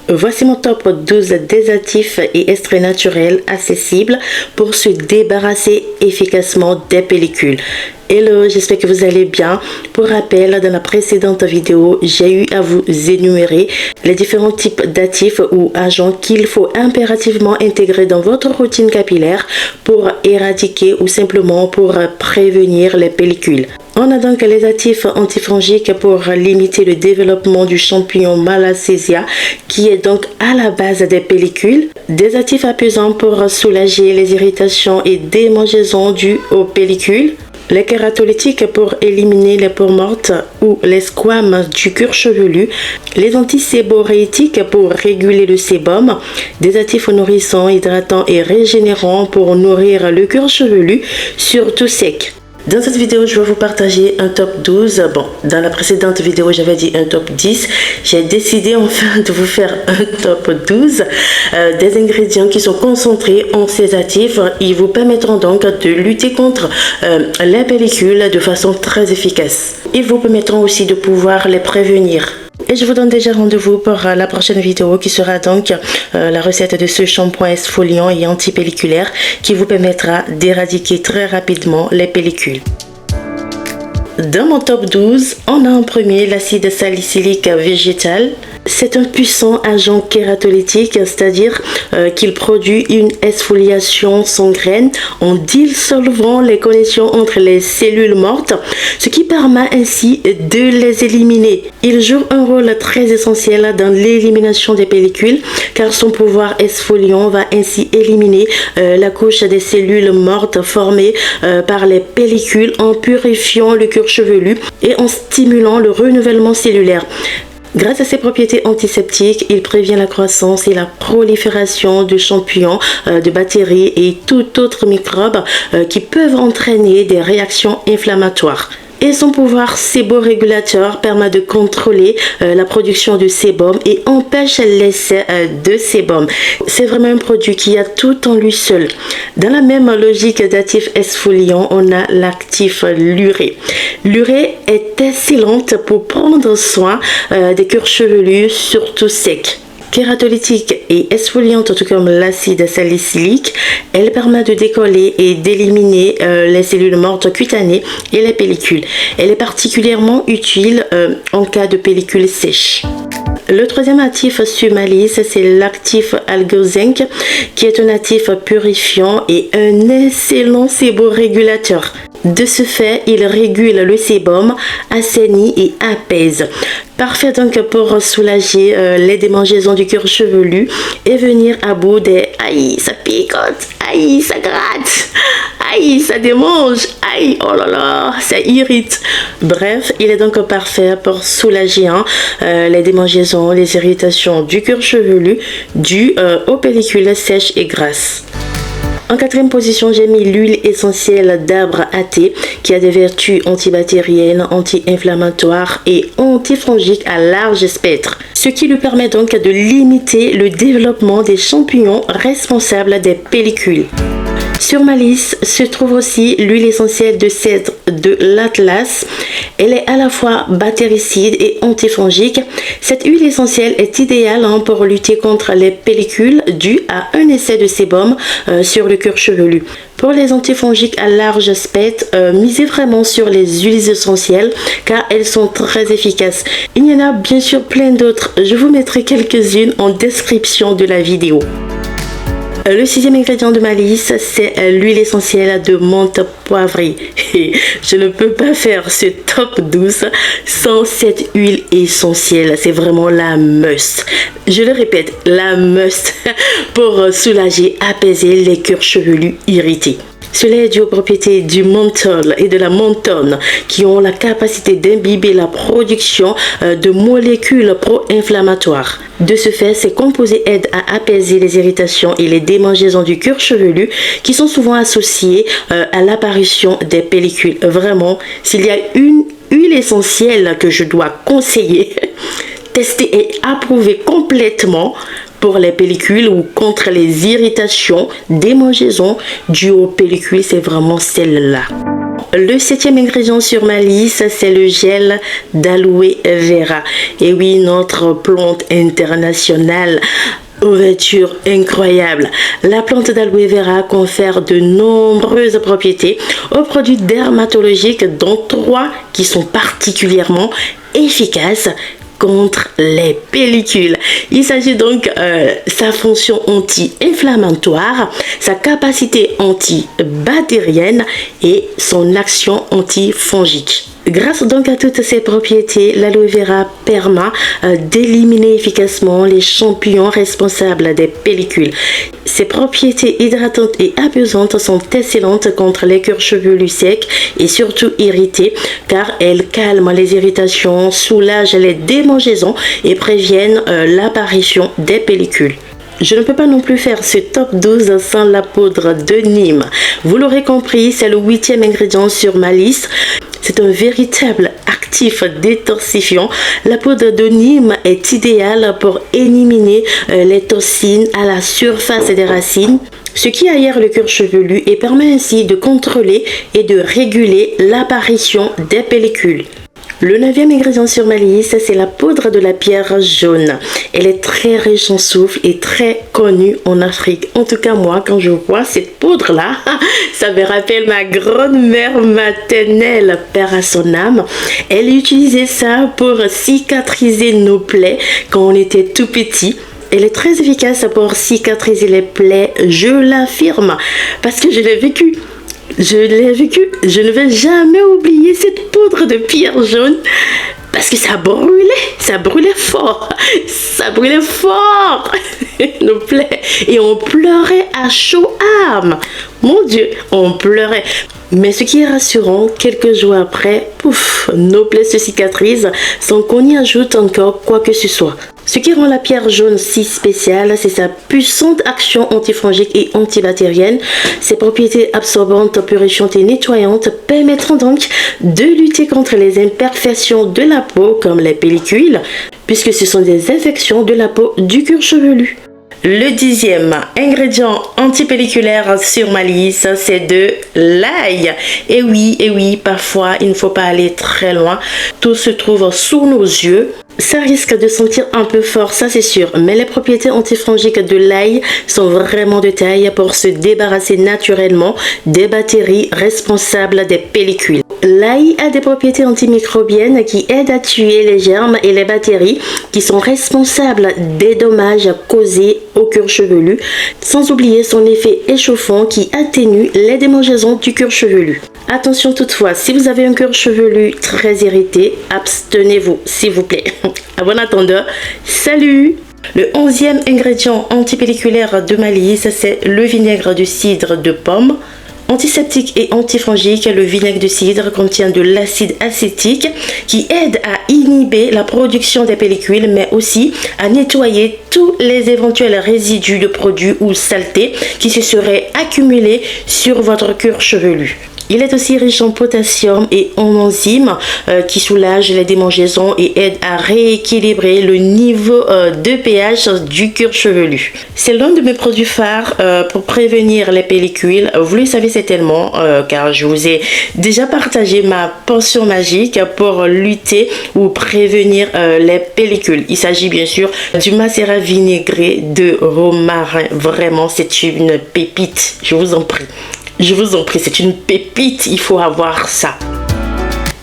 Voici mon top 12 désatifs et extraits naturels accessibles pour se débarrasser efficacement des pellicules. Hello, j'espère que vous allez bien. Pour rappel, dans la précédente vidéo, j'ai eu à vous énumérer les différents types d'actifs ou agents qu'il faut impérativement intégrer dans votre routine capillaire pour éradiquer ou simplement pour prévenir les pellicules. On a donc les actifs antifongiques pour limiter le développement du champignon Malassezia qui est donc à la base des pellicules. Des actifs apaisants pour soulager les irritations et démangeaisons dues aux pellicules. Les kératolytiques pour éliminer les peaux mortes ou les squames du cuir chevelu. Les antiséboréitiques pour réguler le sébum. Des actifs nourrissants, hydratants et régénérants pour nourrir le cuir chevelu, surtout sec. Dans cette vidéo, je vais vous partager un top 12. Bon, dans la précédente vidéo, j'avais dit un top 10. J'ai décidé enfin de vous faire un top 12 des ingrédients qui sont concentrés en ces actifs. Ils vous permettront donc de lutter contre les pellicules de façon très efficace. Ils vous permettront aussi de pouvoir les prévenir. Et je vous donne déjà rendez-vous pour la prochaine vidéo qui sera donc la recette de ce shampoing exfoliant et antipelliculaire qui vous permettra d'éradiquer très rapidement les pellicules. Dans mon top 12, on a en premier l'acide salicylique végétal. C'est un puissant agent kératolytique, c'est-à-dire qu'il produit une exfoliation sans graines en dissolvant les connexions entre les cellules mortes, ce qui permet ainsi de les éliminer. Il joue un rôle très essentiel dans l'élimination des pellicules car son pouvoir exfoliant va ainsi éliminer la couche des cellules mortes formées par les pellicules en purifiant le cuir chevelu et en stimulant le renouvellement cellulaire. Grâce à ses propriétés antiseptiques, il prévient la croissance et la prolifération de champignons, de bactéries et tout autre microbe qui peuvent entraîner des réactions inflammatoires. Et son pouvoir séborégulateur permet de contrôler la production de sébum et empêche l'essai de sébum. C'est vraiment un produit qui a tout en lui seul. Dans la même logique d'actif exfoliant, on a l'actif l'urée. L'urée est excellente pour prendre soin des cuirs chevelus, surtout secs. Kératolytique et exfoliante tout comme l'acide salicylique, elle permet de décoller et d'éliminer les cellules mortes cutanées et les pellicules. Elle est particulièrement utile en cas de pellicules sèches. Le troisième actif sur ma liste, c'est l'actif algozinc, qui est un actif purifiant et un excellent séborégulateur. De ce fait, il régule le sébum, assainit et apaise. Parfait donc pour soulager les démangeaisons du cuir chevelu et venir à bout des « aïe, ça picote, aïe, ça gratte, aïe, ça démange, aïe, oh là là, ça irrite ». Bref, il est donc parfait pour soulager les démangeaisons, les irritations du cuir chevelu dues aux pellicules sèches et grasses. En quatrième position, j'ai mis l'huile essentielle d'arbre à thé qui a des vertus antibactériennes, anti-inflammatoires et antifongiques à large spectre, ce qui lui permet donc de limiter le développement des champignons responsables des pellicules. Sur ma liste se trouve aussi l'huile essentielle de cèdre de l'Atlas. Elle est à la fois bactéricide et antifongique. Cette huile essentielle est idéale pour lutter contre les pellicules dues à un excès de sébum sur le cuir chevelu. Pour les antifongiques à large spectre, misez vraiment sur les huiles essentielles car elles sont très efficaces. Il y en a bien sûr plein d'autres. Je vous mettrai quelques-unes en description de la vidéo. Le sixième ingrédient de ma liste, c'est l'huile essentielle de menthe poivrée. Je ne peux pas faire ce top 12 sans cette huile essentielle. C'est vraiment la must. Je le répète, la must pour soulager, apaiser les cuirs chevelus irrités. Cela est dû aux propriétés du menthol et de la menthone qui ont la capacité d'imbiber la production de molécules pro-inflammatoires. De ce fait, ces composés aident à apaiser les irritations et les démangeaisons du cuir chevelu qui sont souvent associées à l'apparition des pellicules. Vraiment, s'il y a une huile essentielle que je dois conseiller, tester et approuver complètement pour les pellicules ou contre les irritations, démangeaisons dues aux pellicules, c'est vraiment celle-là. Le 7e ingrédient sur ma liste, c'est le gel d'aloe vera. Et oui, notre plante internationale. Ouverture incroyable. La plante d'aloe vera confère de nombreuses propriétés aux produits dermatologiques, dont 3 qui sont particulièrement efficaces contre les pellicules. Il s'agit donc sa fonction anti-inflammatoire, sa capacité antibactérienne et son action antifongique. Grâce donc à toutes ces propriétés, l'aloe vera permet d'éliminer efficacement les champignons responsables des pellicules. Ses propriétés hydratantes et apaisantes sont excellentes contre les cuirs chevelus secs et surtout irrités, car elles calment les irritations, soulagent les démangeaisons et préviennent l'apparition des pellicules. Je ne peux pas non plus faire ce top 12 sans la poudre de Nîmes. Vous l'aurez compris, c'est le 8e ingrédient sur ma liste. C'est un véritable actif détoxifiant. La poudre de Nîmes est idéale pour éliminer les toxines à la surface des racines, ce qui aère le cuir chevelu et permet ainsi de contrôler et de réguler l'apparition des pellicules. Le 9e ingrédient sur ma liste, c'est la poudre de la pierre jaune. Elle est très riche en soufre et très connue en Afrique. En tout cas, moi, quand je vois cette poudre-là, ça me rappelle ma grand-mère maternelle, père à son âme. Elle utilisait ça pour cicatriser nos plaies quand on était tout petit. Elle est très efficace pour cicatriser les plaies, je l'affirme, parce que je l'ai vécu. Je ne vais jamais oublier cette poudre de pierre jaune parce que ça brûlait fort nos plaies et on pleurait à chaud âme. Mon Dieu, on pleurait. Mais ce qui est rassurant, quelques jours après, pouf, nos plaies se cicatrisent sans qu'on y ajoute encore quoi que ce soit. Ce qui rend la pierre jaune si spéciale, c'est sa puissante action antifongique et antibactérienne. Ses propriétés absorbantes, purifiantes et nettoyantes permettront donc de lutter contre les imperfections de la peau comme les pellicules, puisque ce sont des infections de la peau du cuir chevelu. Le 10e ingrédient antipelliculaire sur ma liste, c'est de l'ail. Et oui, parfois il ne faut pas aller très loin. Tout se trouve sous nos yeux. Ça risque de sentir un peu fort, ça c'est sûr, mais les propriétés antifongiques de l'ail sont vraiment de taille pour se débarrasser naturellement des bactéries responsables des pellicules. L'ail a des propriétés antimicrobiennes qui aident à tuer les germes et les bactéries qui sont responsables des dommages causés au cuir chevelu, sans oublier son effet échauffant qui atténue les démangeaisons du cuir chevelu. Attention toutefois, si vous avez un cuir chevelu très irrité, abstenez-vous s'il vous plaît. À bon attendant, salut! Le 11e ingrédient antipelliculaire de ma liste, c'est le vinaigre de cidre de pomme. Antiseptique et antifongique, le vinaigre de cidre contient de l'acide acétique qui aide à inhiber la production des pellicules, mais aussi à nettoyer tous les éventuels résidus de produits ou saletés qui se seraient accumulés sur votre cuir chevelu. Il est aussi riche en potassium et en enzymes qui soulagent les démangeaisons et aident à rééquilibrer le niveau de pH du cuir chevelu. C'est l'un de mes produits phares pour prévenir les pellicules. Vous le savez certainement car je vous ai déjà partagé ma potion magique pour lutter ou prévenir les pellicules. Il s'agit bien sûr du macérat vinaigré de romarin. Vraiment, c'est une pépite. Je vous en prie. C'est une pépite, il faut avoir ça.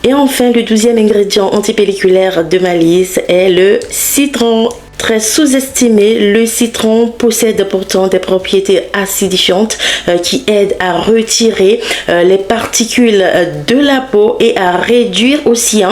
Et enfin, le 12e ingrédient antipelliculaire de ma liste est le citron. Très sous-estimé, le citron possède pourtant des propriétés acidifiantes qui aident à retirer les particules de la peau et à réduire aussi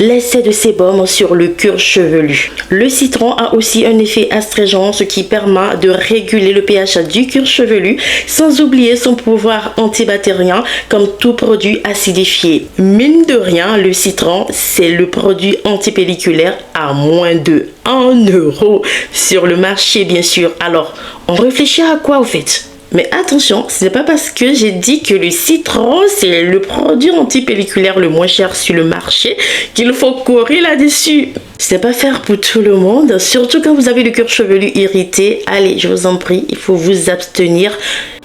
l'essai de sébum sur le cuir chevelu. Le citron a aussi un effet astringent, ce qui permet de réguler le pH du cuir chevelu sans oublier son pouvoir antibactérien comme tout produit acidifié. Mine de rien, le citron, c'est le produit antipelliculaire à moins de 1 euro sur le marché, bien sûr. Alors, on réfléchit à quoi au fait? Mais attention, ce n'est pas parce que j'ai dit que le citron, c'est le produit antipelliculaire le moins cher sur le marché qu'il faut courir là-dessus. Ce n'est pas faire pour tout le monde, surtout quand vous avez le cuir chevelu irrité. Allez, je vous en prie, il faut vous abstenir.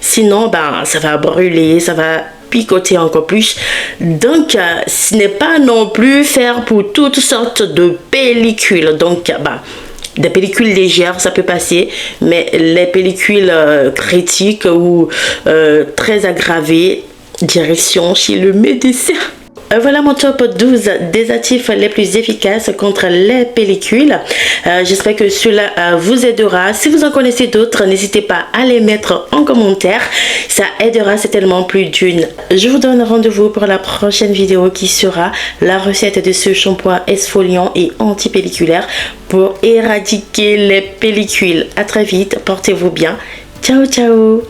Sinon, ça va brûler, ça va picoter encore plus. Donc, ce n'est pas non plus faire pour toutes sortes de pellicules. Donc, des pellicules légères, ça peut passer, mais les pellicules critiques ou très aggravées, direction chez le médecin. Voilà mon top 12 des actifs les plus efficaces contre les pellicules. J'espère que cela vous aidera. Si vous en connaissez d'autres, n'hésitez pas à les mettre en commentaire. Ça aidera certainement plus d'une. Je vous donne rendez-vous pour la prochaine vidéo qui sera la recette de ce shampoing exfoliant et antipelliculaire pour éradiquer les pellicules. À très vite, portez-vous bien. Ciao ciao.